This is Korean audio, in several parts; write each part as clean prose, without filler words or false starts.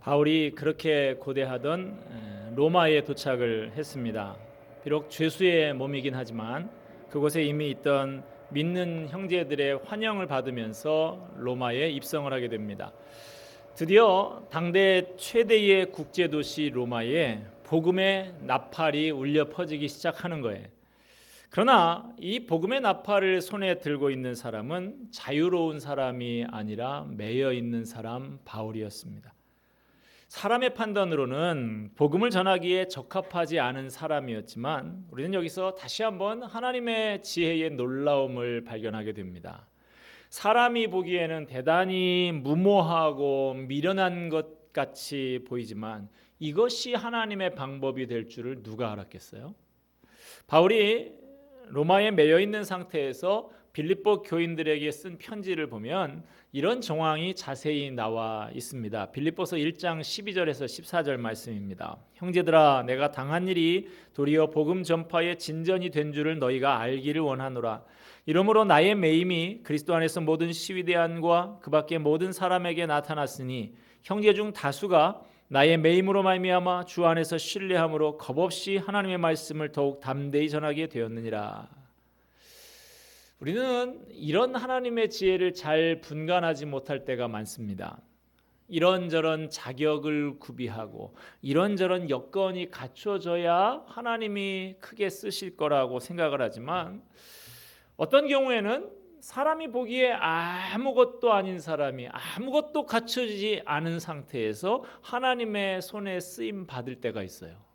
바울이 그렇게 고대하던 로마에 도착을 했습니다. 비록 죄수의 몸이긴 하지만 그곳에 이미 있던 믿는 형제들의 환영을 받으면서 로마에 입성을 하게 됩니다. 드디어 당대 최대의 국제도시 로마에 복음의 나팔이 울려 퍼지기 시작하는 거예요. 그러나 이 복음의 나팔을 손에 들고 있는 사람은 자유로운 사람이 아니라 매여 있는 사람 바울이었습니다. 사람의 판단으로는 복음을 전하기에 적합하지 않은 사람이었지만 우리는 여기서 다시 한번 하나님의 지혜의 놀라움을 발견하게 됩니다. 사람이 보기에는 대단히 무모하고 미련한 것 같이 보이지만 이것이 하나님의 방법이 될 줄을 누가 알았겠어요? 바울이 로마에 매여 있는 상태에서 빌립보 교인들에게 쓴 편지를 보면 이런 정황이 자세히 나와 있습니다. 빌립보서 1장 12절에서 14절 말씀입니다. 형제들아, 내가 당한 일이 도리어 복음 전파의 진전이 된 줄을 너희가 알기를 원하노라. 이러므로 나의 매임이 그리스도 안에서 모든 시위대안과 그 밖의 모든 사람에게 나타났으니 형제 중 다수가 나의 매임으로 말미암아 주 안에서 신뢰함으로 겁없이 하나님의 말씀을 더욱 담대히 전하게 되었느니라. 우리는 이런 하나님의 지혜를 잘 분간하지 못할 때가 많습니다. 이런저런 자격을 구비하고 이런저런 여건이 갖춰져야 하나님이 크게 쓰실 거라고 생각을 하지만 어떤 경우에는 사람이 보기에 아무것도 아닌 사람이 아무것도 갖춰지지 않은 상태에서 하나님의 손에 쓰임 받을 때가 있어요.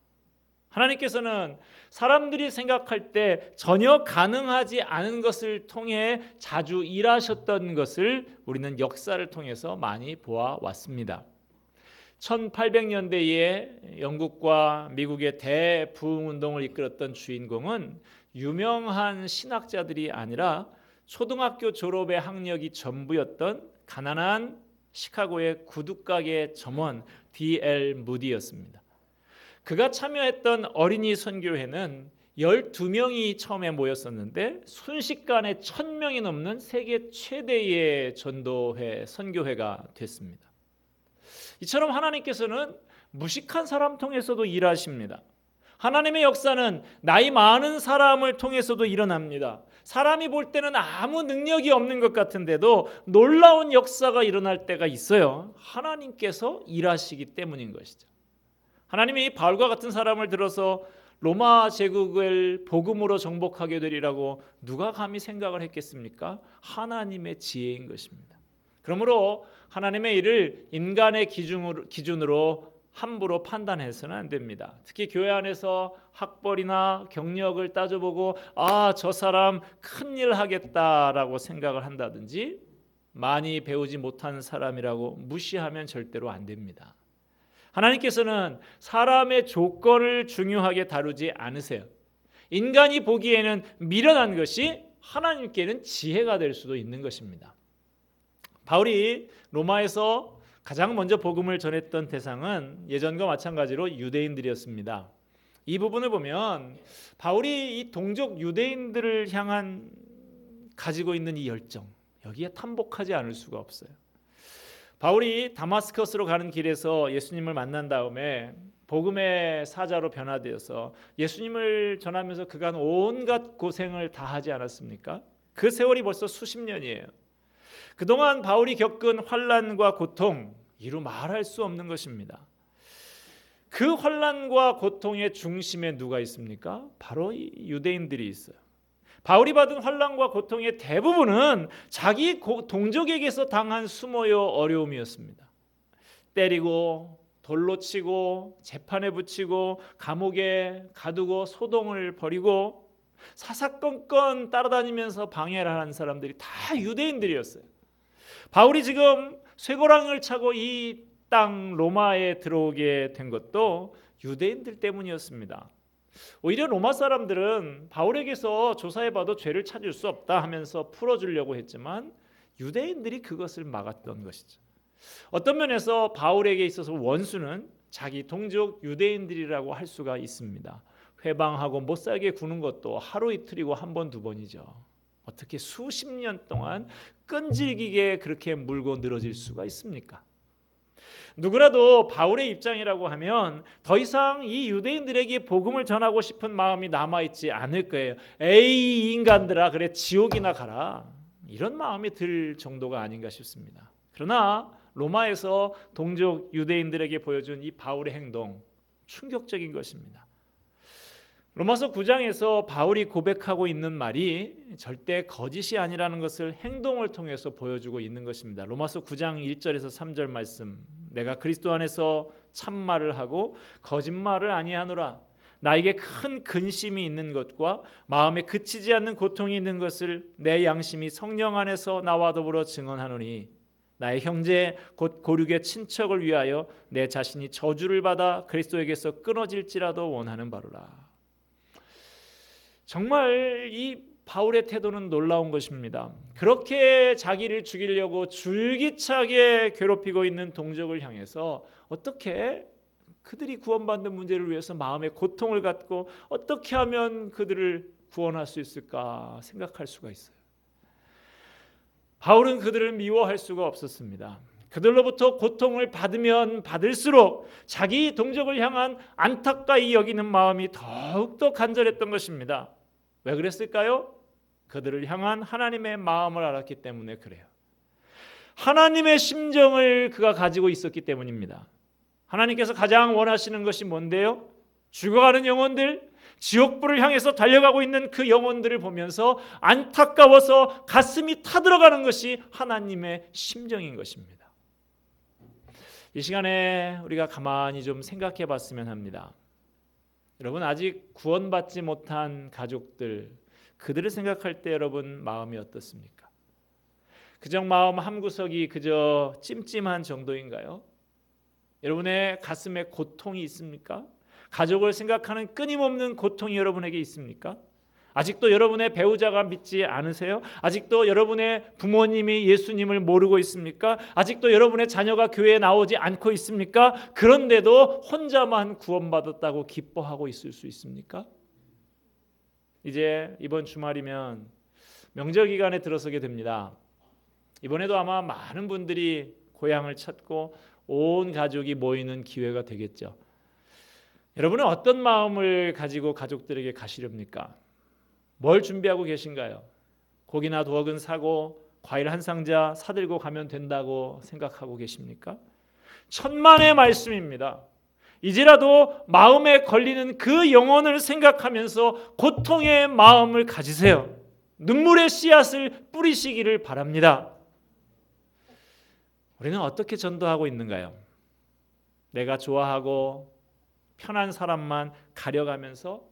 하나님께서는 사람들이 생각할 때 전혀 가능하지 않은 것을 통해 자주 일하셨던 것을 우리는 역사를 통해서 많이 보아왔습니다. 1800년대에 영국과 미국의 대부흥운동을 이끌었던 주인공은 유명한 신학자들이 아니라 초등학교 졸업의 학력이 전부였던 가난한 시카고의 구두가게 점원 D.L. 무디였습니다. 그가 참여했던 어린이 선교회는 12명이 처음에 모였었는데 순식간에 1000명이 넘는 세계 최대의 전도회, 선교회가 됐습니다. 이처럼 하나님께서는 무식한 사람 통해서도 일하십니다. 하나님의 역사는 나이 많은 사람을 통해서도 일어납니다. 사람이 볼 때는 아무 능력이 없는 것 같은데도 놀라운 역사가 일어날 때가 있어요. 하나님께서 일하시기 때문인 것이죠. 하나님이 바울과 같은 사람을 들어서 로마 제국을 복음으로 정복하게 되리라고 누가 감히 생각을 했겠습니까? 하나님의 지혜인 것입니다. 그러므로 하나님의 일을 인간의 기준으로 함부로 판단해서는 안 됩니다. 특히 교회 안에서 학벌이나 경력을 따져보고 저 사람 큰일 하겠다라고 생각을 한다든지 많이 배우지 못한 사람이라고 무시하면 절대로 안 됩니다. 하나님께서는 사람의 조건을 중요하게 다루지 않으세요. 인간이 보기에는 미련한 것이 하나님께는 지혜가 될 수도 있는 것입니다. 바울이 로마에서 가장 먼저 복음을 전했던 대상은 예전과 마찬가지로 유대인들이었습니다. 이 부분을 보면 바울이 이 동족 유대인들을 향한 가지고 있는 이 열정, 여기에 탐복하지 않을 수가 없어요. 바울이 다마스커스로 가는 길에서 예수님을 만난 다음에 복음의 사자로 변화되어서 예수님을 전하면서 그간 온갖 고생을 다 하지 않았습니까? 그 세월이 벌써 수십 년이에요. 그동안 바울이 겪은 환난과 고통, 이루 말할 수 없는 것입니다. 그 환난과 고통의 중심에 누가 있습니까? 바로 이 유대인들이 있어요. 바울이 받은 환난과 고통의 대부분은 자기 동족에게서 당한 수모여 어려움이었습니다. 때리고 돌로 치고 재판에 붙이고 감옥에 가두고 소동을 벌이고 사사건건 따라다니면서 방해를 하는 사람들이 다 유대인들이었어요. 바울이 지금 쇠고랑을 차고 이 땅 로마에 들어오게 된 것도 유대인들 때문이었습니다. 오히려 로마 사람들은 바울에게서 조사해봐도 죄를 찾을 수 없다 하면서 풀어주려고 했지만 유대인들이 그것을 막았던 것이죠. 어떤 면에서 바울에게 있어서 원수는 자기 동족 유대인들이라고 할 수가 있습니다. 회방하고 못살게 구는 것도 하루 이틀이고 한 번, 두 번이죠. 어떻게 수십 년 동안 끈질기게 그렇게 물고 늘어질 수가 있습니까? 누구라도 바울의 입장이라고 하면 더 이상 이 유대인들에게 복음을 전하고 싶은 마음이 남아있지 않을 거예요. 에이, 이 인간들아, 그래 지옥이나 가라, 이런 마음이 들 정도가 아닌가 싶습니다. 그러나 로마에서 동족 유대인들에게 보여준 이 바울의 행동, 충격적인 것입니다. 로마서 9장에서 바울이 고백하고 있는 말이 절대 거짓이 아니라는 것을 행동을 통해서 보여주고 있는 것입니다. 로마서 9장 1절에서 3절 말씀, 내가 그리스도 안에서 참말을 하고 거짓말을 아니하노라. 나에게 큰 근심이 있는 것과 마음에 그치지 않는 고통이 있는 것을 내 양심이 성령 안에서 나와 더불어 증언하노니 나의 형제 곧 고륙의 친척을 위하여 내 자신이 저주를 받아 그리스도에게서 끊어질지라도 원하는 바로라. 정말 이 바울의 태도는 놀라운 것입니다. 그렇게 자기를 죽이려고 줄기차게 괴롭히고 있는 동족을 향해서 어떻게 그들이 구원받는 문제를 위해서 마음의 고통을 갖고 어떻게 하면 그들을 구원할 수 있을까 생각할 수가 있어요. 바울은 그들을 미워할 수가 없었습니다. 그들로부터 고통을 받으면 받을수록 자기 동족을 향한 안타까이 여기는 마음이 더욱더 간절했던 것입니다. 왜 그랬을까요? 그들을 향한 하나님의 마음을 알았기 때문에 그래요. 하나님의 심정을 그가 가지고 있었기 때문입니다. 하나님께서 가장 원하시는 것이 뭔데요? 죽어가는 영혼들, 지옥불을 향해서 달려가고 있는 그 영혼들을 보면서 안타까워서 가슴이 타들어가는 것이 하나님의 심정인 것입니다. 이 시간에 우리가 가만히 좀 생각해 봤으면 합니다. 여러분, 아직 구원받지 못한 가족들, 그들을 생각할 때 여러분 마음이 어떻습니까? 그저 마음 한구석이 그저 찜찜한 정도인가요? 여러분의 가슴에 고통이 있습니까? 가족을 생각하는 끊임없는 고통이 여러분에게 있습니까? 아직도 여러분의 배우자가 믿지 않으세요? 아직도 여러분의 부모님이 예수님을 모르고 있습니까? 아직도 여러분의 자녀가 교회에 나오지 않고 있습니까? 그런데도 혼자만 구원받았다고 기뻐하고 있을 수 있습니까? 이제 이번 주말이면 명절 기간에 들어서게 됩니다. 이번에도 아마 많은 분들이 고향을 찾고 온 가족이 모이는 기회가 되겠죠. 여러분은 어떤 마음을 가지고 가족들에게 가시렵니까? 뭘 준비하고 계신가요? 고기나 두억은 사고 과일 한 상자 사들고 가면 된다고 생각하고 계십니까? 천만의 말씀입니다. 이제라도 마음에 걸리는 그 영혼을 생각하면서 고통의 마음을 가지세요. 눈물의 씨앗을 뿌리시기를 바랍니다. 우리는 어떻게 전도하고 있는가요? 내가 좋아하고 편한 사람만 가려가면서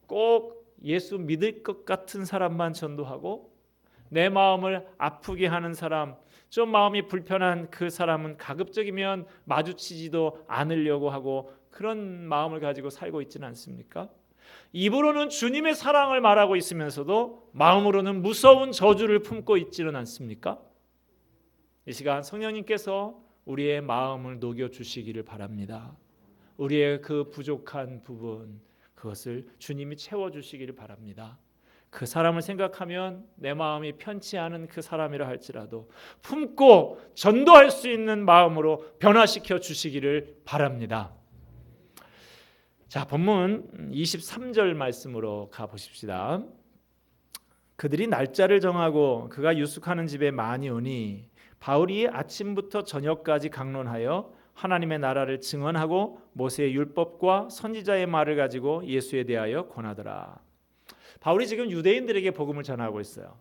꼭 예수 믿을 것 같은 사람만 전도하고 내 마음을 아프게 하는 사람, 좀 마음이 불편한 그 사람은 가급적이면 마주치지도 않으려고 하고 그런 마음을 가지고 살고 있지는 않습니까? 입으로는 주님의 사랑을 말하고 있으면서도 마음으로는 무서운 저주를 품고 있지는 않습니까? 이 시간 성령님께서 우리의 마음을 녹여주시기를 바랍니다. 우리의 그 부족한 부분, 그것을 주님이 채워주시기를 바랍니다. 그 사람을 생각하면 내 마음이 편치 않은 그 사람이라 할지라도 품고 전도할 수 있는 마음으로 변화시켜 주시기를 바랍니다. 자, 본문 23절 말씀으로 가보십시다. 그들이 날짜를 정하고 그가 유숙하는 집에 많이 오니 바울이 아침부터 저녁까지 강론하여 하나님의 나라를 증언하고 모세의 율법과 선지자의 말을 가지고 예수에 대하여 권하더라. 바울이 지금 유대인들에게 복음을 전하고 있어요.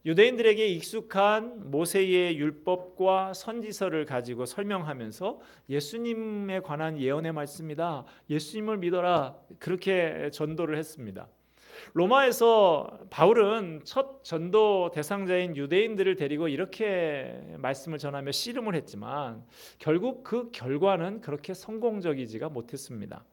유대인들에게 익숙한 모세의 율법과 선지서를 가지고 설명하면서 예수님에 관한 예언의 말씀이다, 예수님을 믿어라, 그렇게 전도를 했습니다. 로마에서 바울은 첫 전도 대상자인 유대인들을 데리고 이렇게 말씀을 전하며 씨름을 했지만 결국 그 결과는 그렇게 성공적이지가 못했습니다.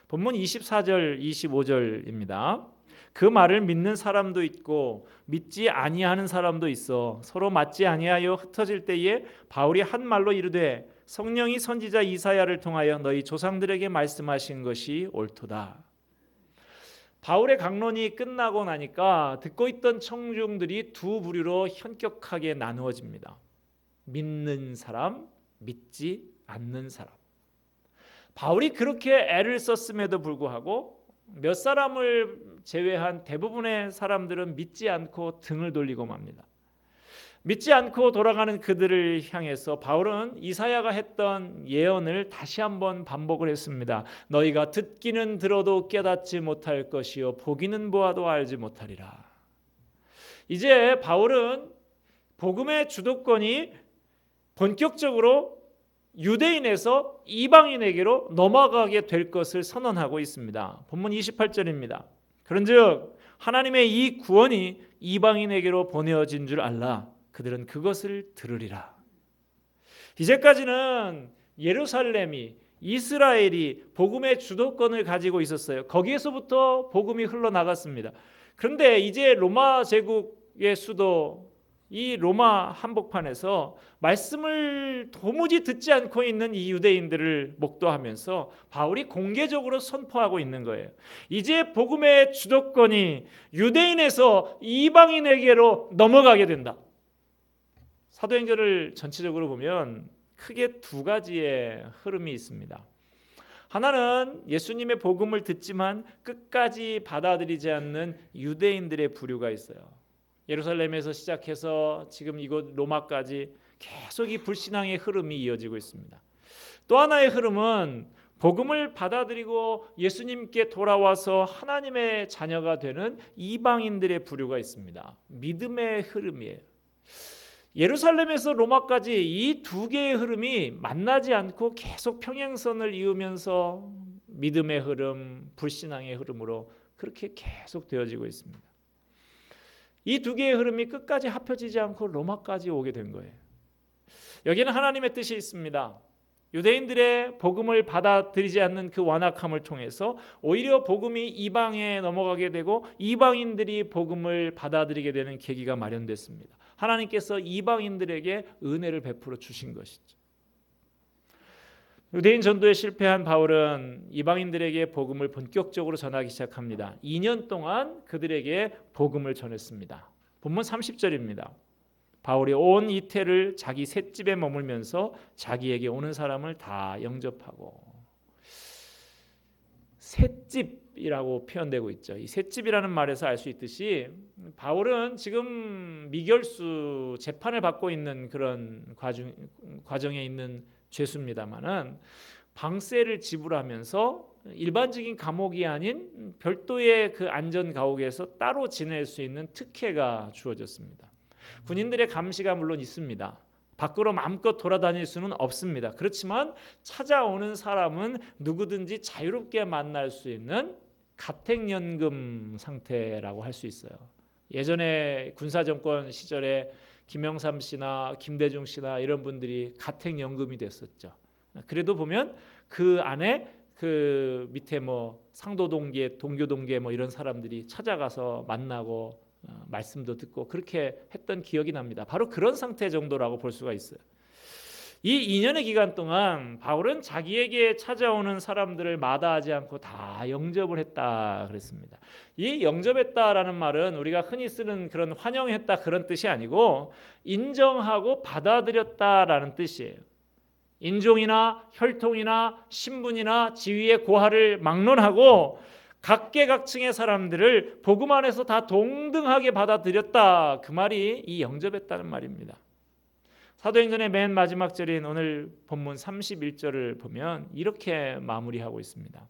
본문 24절 25절입니다. 그 말을 믿는 사람도 있고 믿지 아니하는 사람도 있어 서로 맞지 아니하여 흩어질 때에 바울이 한 말로 이르되 성령이 선지자 이사야를 통하여 너희 조상들에게 말씀하신 것이 옳도다. 바울의 강론이 끝나고 나니까 듣고 있던 청중들이 두 부류로 현격하게 나누어집니다. 믿는 사람, 믿지 않는 사람. 바울이 그렇게 애를 썼음에도 불구하고 몇 사람을 제외한 대부분의 사람들은 믿지 않고 등을 돌리고 맙니다. 믿지 않고 돌아가는 그들을 향해서 바울은 이사야가 했던 예언을 다시 한번 반복을 했습니다. 너희가 듣기는 들어도 깨닫지 못할 것이요 보기는 보아도 알지 못하리라. 이제 바울은 복음의 주도권이 본격적으로 유대인에서 이방인에게로 넘어가게 될 것을 선언하고 있습니다. 본문 28절입니다. 그런즉 하나님의 이 구원이 이방인에게로 보내어진 줄 알라. 그들은 그것을 들으리라. 이제까지는 예루살렘이 이스라엘이 복음의 주도권을 가지고 있었어요. 거기에서부터 복음이 흘러나갔습니다. 그런데 이제 로마 제국의 수도 이 로마 한복판에서 말씀을 도무지 듣지 않고 있는 이 유대인들을 목도하면서 바울이 공개적으로 선포하고 있는 거예요. 이제 복음의 주도권이 유대인에서 이방인에게로 넘어가게 된다. 사도행전을 전체적으로 보면 크게 두 가지의 흐름이 있습니다. 하나는 예수님의 복음을 듣지만 끝까지 받아들이지 않는 유대인들의 부류가 있어요. 예루살렘에서 시작해서 지금 이곳 로마까지 계속 이 불신앙의 흐름이 이어지고 있습니다. 또 하나의 흐름은 복음을 받아들이고 예수님께 돌아와서 하나님의 자녀가 되는 이방인들의 부류가 있습니다. 믿음의 흐름이에요. 예루살렘에서 로마까지 이 두 개의 흐름이 만나지 않고 계속 평행선을 이으면서 믿음의 흐름, 불신앙의 흐름으로 그렇게 계속 되어지고 있습니다. 이 두 개의 흐름이 끝까지 합혀지지 않고 로마까지 오게 된 거예요. 여기는 하나님의 뜻이 있습니다. 유대인들의 복음을 받아들이지 않는 그 완악함을 통해서 오히려 복음이 이방에 넘어가게 되고 이방인들이 복음을 받아들이게 되는 계기가 마련됐습니다. 하나님께서 이방인들에게 은혜를 베풀어 주신 것이죠. 유대인 전도에 실패한 바울은 이방인들에게 복음을 본격적으로 전하기 시작합니다. 2년 동안 그들에게 복음을 전했습니다. 본문 30절입니다. 바울이 온 이태를 자기 셋집에 머물면서 자기에게 오는 사람을 다 영접하고, 셋집이라고 표현되고 있죠. 이 셋집이라는 말에서 알 수 있듯이 바울은 지금 미결수 재판을 받고 있는 그런 과정에 있는 죄수입니다만은 방세를 지불하면서 일반적인 감옥이 아닌 별도의 그 안전 감옥에서 따로 지낼 수 있는 특혜가 주어졌습니다. 군인들의 감시가 물론 있습니다. 밖으로 마음껏 돌아다닐 수는 없습니다. 그렇지만 찾아오는 사람은 누구든지 자유롭게 만날 수 있는 가택연금 상태라고 할 수 있어요. 예전에 군사정권 시절에 김영삼 씨나 김대중 씨나 이런 분들이 가택연금이 됐었죠. 그래도 보면 그 안에 그 밑에 뭐 상도동계, 동교동계 뭐 이런 사람들이 찾아가서 만나고 말씀도 듣고 그렇게 했던 기억이 납니다. 바로 그런 상태 정도라고 볼 수가 있어요. 이 2년의 기간 동안 바울은 자기에게 찾아오는 사람들을 마다하지 않고 다 영접을 했다 그랬습니다. 이 영접했다라는 말은 우리가 흔히 쓰는 그런 환영했다 그런 뜻이 아니고 인정하고 받아들였다라는 뜻이에요. 인종이나 혈통이나 신분이나 지위의 고하를 막론하고 각계각층의 사람들을 복음 안에서 다 동등하게 받아들였다. 그 말이 이 영접했다는 말입니다. 사도행전의 맨 마지막 절인 오늘 본문 31절을 보면 이렇게 마무리하고 있습니다.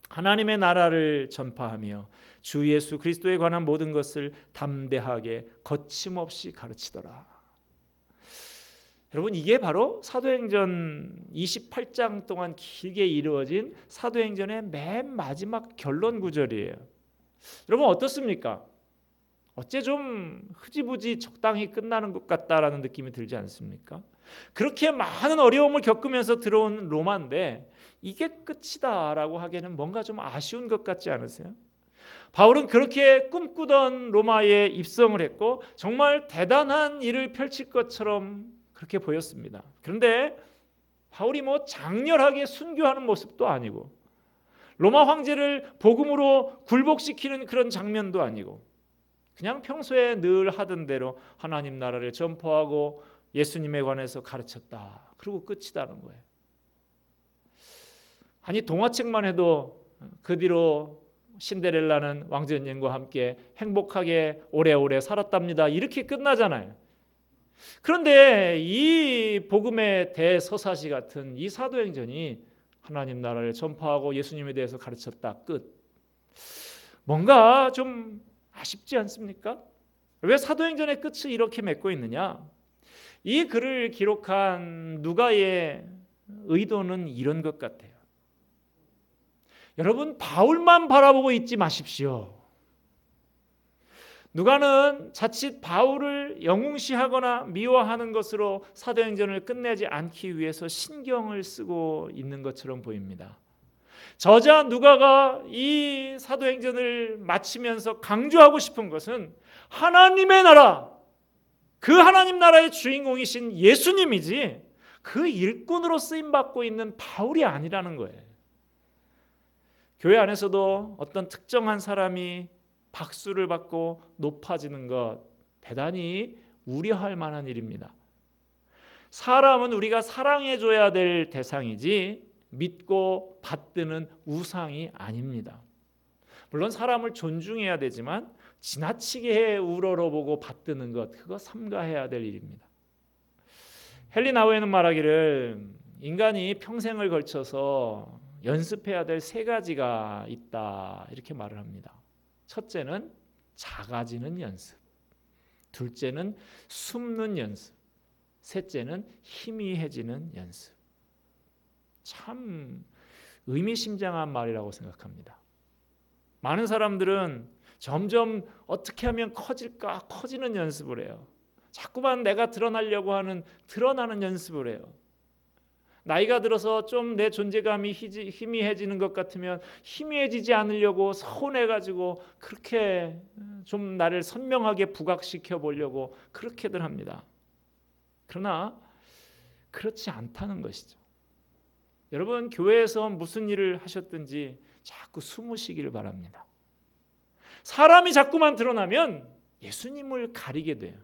하나님의 나라를 전파하며 주 예수 그리스도에 관한 모든 것을 담대하게 거침없이 가르치더라. 여러분, 이게 바로 사도행전 28장 동안 길게 이루어진 사도행전의 맨 마지막 결론 구절이에요. 여러분 어떻습니까? 어째 좀 흐지부지 적당히 끝나는 것 같다라는 느낌이 들지 않습니까? 그렇게 많은 어려움을 겪으면서 들어온 로마인데 이게 끝이다라고 하기에는 뭔가 좀 아쉬운 것 같지 않으세요? 바울은 그렇게 꿈꾸던 로마에 입성을 했고 정말 대단한 일을 펼칠 것처럼 그렇게 보였습니다. 그런데 바울이 뭐 장렬하게 순교하는 모습도 아니고 로마 황제를 복음으로 굴복시키는 그런 장면도 아니고 그냥 평소에 늘 하던 대로 하나님 나라를 전포하고 예수님에 관해서 가르쳤다. 그리고 끝이다는 거예요. 아니 동화책만 해도 그 뒤로 신데렐라는 왕자님과 함께 행복하게 오래오래 살았답니다. 이렇게 끝나잖아요. 그런데 이 복음의 대서사시 같은 이 사도행전이 하나님 나라를 전파하고 예수님에 대해서 가르쳤다. 끝. 뭔가 좀 아쉽지 않습니까? 왜 사도행전의 끝을 이렇게 맺고 있느냐? 이 글을 기록한 누가의 의도는 이런 것 같아요. 여러분, 바울만 바라보고 있지 마십시오. 누가는 자칫 바울을 영웅시하거나 미워하는 것으로 사도행전을 끝내지 않기 위해서 신경을 쓰고 있는 것처럼 보입니다. 저자 누가가 이 사도행전을 마치면서 강조하고 싶은 것은 하나님의 나라, 그 하나님 나라의 주인공이신 예수님이지 그 일꾼으로 쓰임받고 있는 바울이 아니라는 거예요. 교회 안에서도 어떤 특정한 사람이 박수를 받고 높아지는 것 대단히 우려할 만한 일입니다. 사람은 우리가 사랑해줘야 될 대상이지 믿고 받드는 우상이 아닙니다. 물론 사람을 존중해야 되지만 지나치게 우러러보고 받드는 것, 그거 삼가해야 될 일입니다. 헨리 나우에는 말하기를 인간이 평생을 걸쳐서 연습해야 될 세 가지가 있다 이렇게 말을 합니다. 첫째는 작아지는 연습, 둘째는 숨는 연습, 셋째는 희미해지는 연습. 참 의미심장한 말이라고 생각합니다. 많은 사람들은 점점 어떻게 하면 커질까 커지는 연습을 해요. 자꾸만 내가 드러나려고 하는 드러나는 연습을 해요. 나이가 들어서 좀 내 존재감이 희미해지는 것 같으면 희미해지지 않으려고 서운해가지고 그렇게 좀 나를 선명하게 부각시켜 보려고 그렇게들 합니다. 그러나 그렇지 않다는 것이죠. 여러분, 교회에서 무슨 일을 하셨든지 자꾸 숨으시기를 바랍니다. 사람이 자꾸만 드러나면 예수님을 가리게 돼요.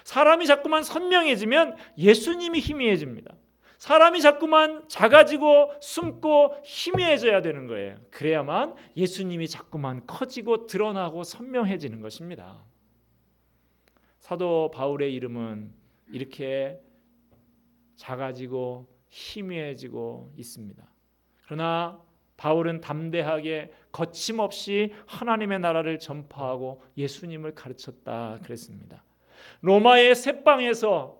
사람이 자꾸만 선명해지면 예수님이 희미해집니다. 사람이 자꾸만 작아지고 숨고 희미해져야 되는 거예요. 그래야만 예수님이 자꾸만 커지고 드러나고 선명해지는 것입니다. 사도 바울의 이름은 이렇게 작아지고 희미해지고 있습니다. 그러나 바울은 담대하게 거침없이 하나님의 나라를 전파하고 예수님을 가르쳤다 그랬습니다. 로마의 셋방에서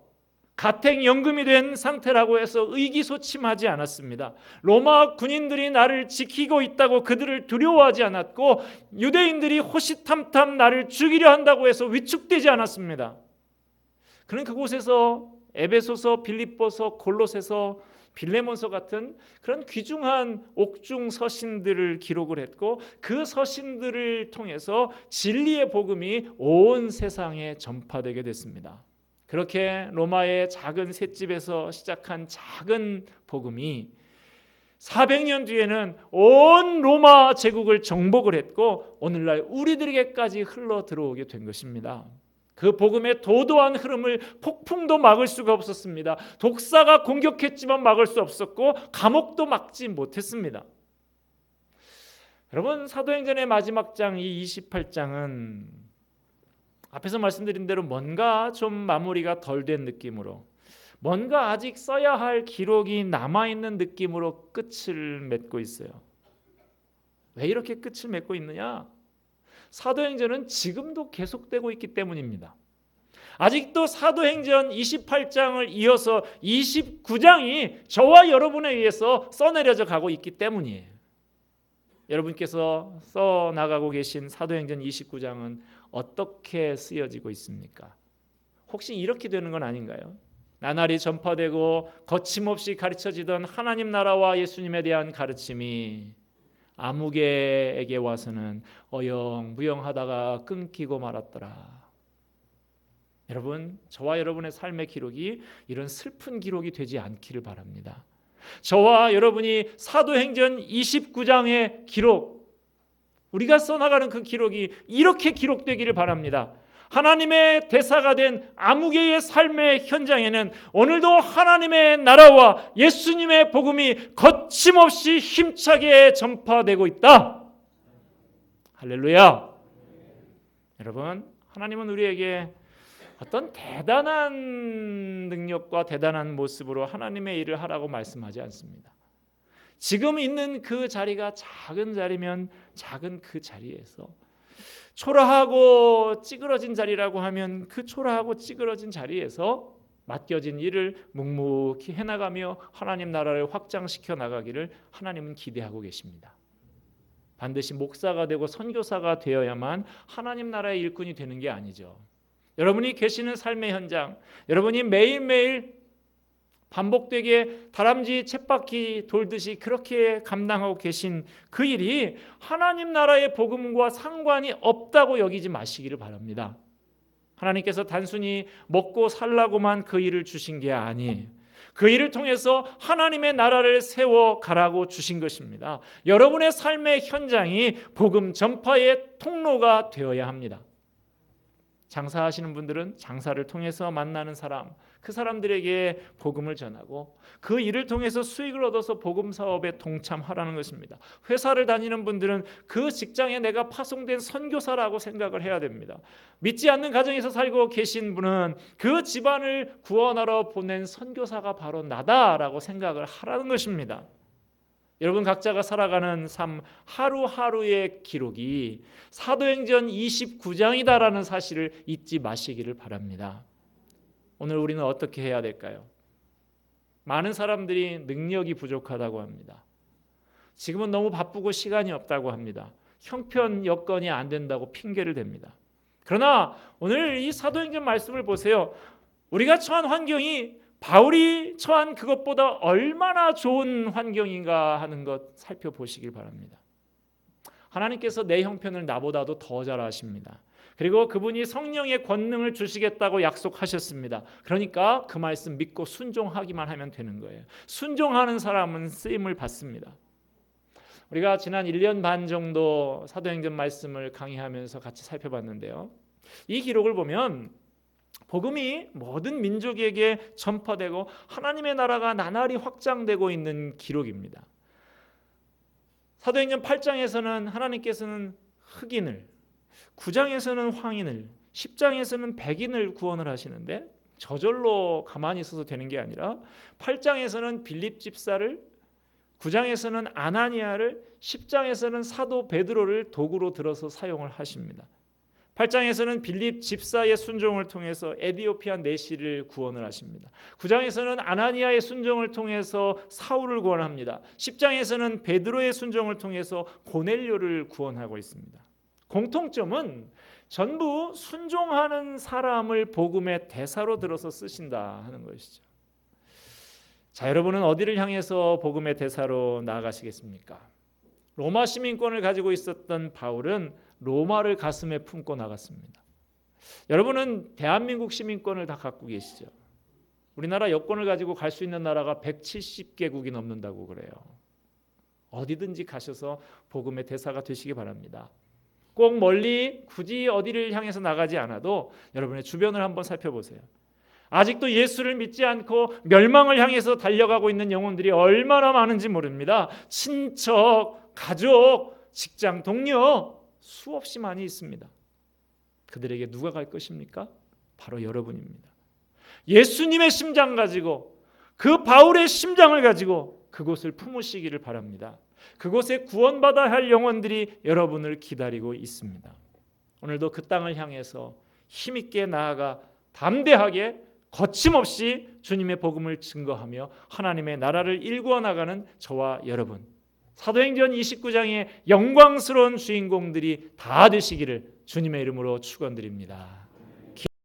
가택연금이 된 상태라고 해서 의기소침하지 않았습니다. 로마 군인들이 나를 지키고 있다고 그들을 두려워하지 않았고 유대인들이 호시탐탐 나를 죽이려 한다고 해서 위축되지 않았습니다. 그는 그곳에서 에베소서, 빌립보서, 골로새서, 빌레몬서 같은 그런 귀중한 옥중 서신들을 기록을 했고 그 서신들을 통해서 진리의 복음이 온 세상에 전파되게 됐습니다. 그렇게 로마의 작은 셋집에서 시작한 작은 복음이 400년 뒤에는 온 로마 제국을 정복을 했고 오늘날 우리들에게까지 흘러 들어오게 된 것입니다. 그 복음의 도도한 흐름을 폭풍도 막을 수가 없었습니다. 독사가 공격했지만 막을 수 없었고 감옥도 막지 못했습니다. 여러분, 사도행전의 마지막 장 이 28장은 앞에서 말씀드린 대로 뭔가 좀 마무리가 덜 된 느낌으로 뭔가 아직 써야 할 기록이 남아있는 느낌으로 끝을 맺고 있어요. 왜 이렇게 끝을 맺고 있느냐? 사도행전은 지금도 계속되고 있기 때문입니다. 아직도 사도행전 28장을 이어서 29장이 저와 여러분에 의해서 써내려져 가고 있기 때문이에요. 여러분께서 써나가고 계신 사도행전 29장은 어떻게 쓰여지고 있습니까? 혹시 이렇게 되는 건 아닌가요? 나날이 전파되고 거침없이 가르쳐지던 하나님 나라와 예수님에 대한 가르침이 아무개에게 와서는 어영부영하다가 끊기고 말았더라. 여러분, 저와 여러분의 삶의 기록이 이런 슬픈 기록이 되지 않기를 바랍니다. 저와 여러분이 사도행전 29장의 기록, 우리가 써나가는 그 기록이 이렇게 기록되기를 바랍니다. 하나님의 대사가 된 아무개의 삶의 현장에는 오늘도 하나님의 나라와 예수님의 복음이 거침없이 힘차게 전파되고 있다. 할렐루야. 여러분, 하나님은 우리에게 어떤 대단한 능력과 대단한 모습으로 하나님의 일을 하라고 말씀하지 않습니다. 지금 있는 그 자리가 작은 자리면 작은 그 자리에서, 초라하고 찌그러진 자리라고 하면 그 초라하고 찌그러진 자리에서 맡겨진 일을 묵묵히 해나가며 하나님 나라를 확장시켜 나가기를 하나님은 기대하고 계십니다. 반드시 목사가 되고 선교사가 되어야만 하나님 나라의 일꾼이 되는 게 아니죠. 여러분이 계시는 삶의 현장, 여러분이 매일매일 반복되게 다람쥐 쳇바퀴 돌듯이 그렇게 감당하고 계신 그 일이 하나님 나라의 복음과 상관이 없다고 여기지 마시기를 바랍니다. 하나님께서 단순히 먹고 살라고만 그 일을 주신 게 아니에요. 그 일을 통해서 하나님의 나라를 세워가라고 주신 것입니다. 여러분의 삶의 현장이 복음 전파의 통로가 되어야 합니다. 장사하시는 분들은 장사를 통해서 만나는 사람, 그 사람들에게 복음을 전하고 그 일을 통해서 수익을 얻어서 복음 사업에 동참하라는 것입니다. 회사를 다니는 분들은 그 직장에 내가 파송된 선교사라고 생각을 해야 됩니다. 믿지 않는 가정에서 살고 계신 분은 그 집안을 구원하러 보낸 선교사가 바로 나다라고 생각을 하라는 것입니다. 여러분 각자가 살아가는 삶 하루하루의 기록이 사도행전 29장이다라는 사실을 잊지 마시기를 바랍니다. 오늘 우리는 어떻게 해야 될까요? 많은 사람들이 능력이 부족하다고 합니다. 지금은 너무 바쁘고 시간이 없다고 합니다. 형편 여건이 안 된다고 핑계를 댑니다. 그러나 오늘 이 사도행전 말씀을 보세요. 우리가 처한 환경이 바울이 처한 그것보다 얼마나 좋은 환경인가 하는 것 살펴보시길 바랍니다. 하나님께서 내 형편을 나보다도 더 잘 아십니다. 그리고 그분이 성령의 권능을 주시겠다고 약속하셨습니다. 그러니까 그 말씀 믿고 순종하기만 하면 되는 거예요. 순종하는 사람은 쓰임을 받습니다. 우리가 지난 1년 반 정도 사도행전 말씀을 강의하면서 같이 살펴봤는데요. 이 기록을 보면 복음이 모든 민족에게 전파되고 하나님의 나라가 나날이 확장되고 있는 기록입니다. 사도행전 8장에서는 하나님께서는 흑인을, 9장에서는 황인을, 10장에서는 백인을 구원을 하시는데 저절로 가만히 있어서 되는 게 아니라 8장에서는 빌립 집사를, 9장에서는 아나니아를, 10장에서는 사도 베드로를 도구로 들어서 사용을 하십니다. 8장에서는 빌립 집사의 순종을 통해서 에디오피아 내시를 구원을 하십니다. 9장에서는 아나니아의 순종을 통해서 사울을 구원합니다. 10장에서는 베드로의 순종을 통해서 고넬료를 구원하고 있습니다. 공통점은 전부 순종하는 사람을 복음의 대사로 들어서 쓰신다 하는 것이죠. 자, 여러분은 어디를 향해서 복음의 대사로 나아가시겠습니까? 로마 시민권을 가지고 있었던 바울은 로마를 가슴에 품고 나갔습니다. 여러분은 대한민국 시민권을 다 갖고 계시죠. 우리나라 여권을 가지고 갈 수 있는 나라가 170개국이 넘는다고 그래요. 어디든지 가셔서 복음의 대사가 되시기 바랍니다. 꼭 멀리 굳이 어디를 향해서 나가지 않아도 여러분의 주변을 한번 살펴보세요. 아직도 예수를 믿지 않고 멸망을 향해서 달려가고 있는 영혼들이 얼마나 많은지 모릅니다. 친척, 가족, 직장 동료 수없이 많이 있습니다. 그들에게 누가 갈 것입니까? 바로 여러분입니다. 예수님의 심장 가지고, 그 바울의 심장을 가지고 그곳을 품으시기를 바랍니다. 그곳에 구원받아야 할 영혼들이 여러분을 기다리고 있습니다. 오늘도 그 땅을 향해서 힘있게 나아가 담대하게 거침없이 주님의 복음을 증거하며 하나님의 나라를 일구어 나가는 저와 여러분, 사도행전 29장의 영광스러운 주인공들이 다 되시기를 주님의 이름으로 축원드립니다.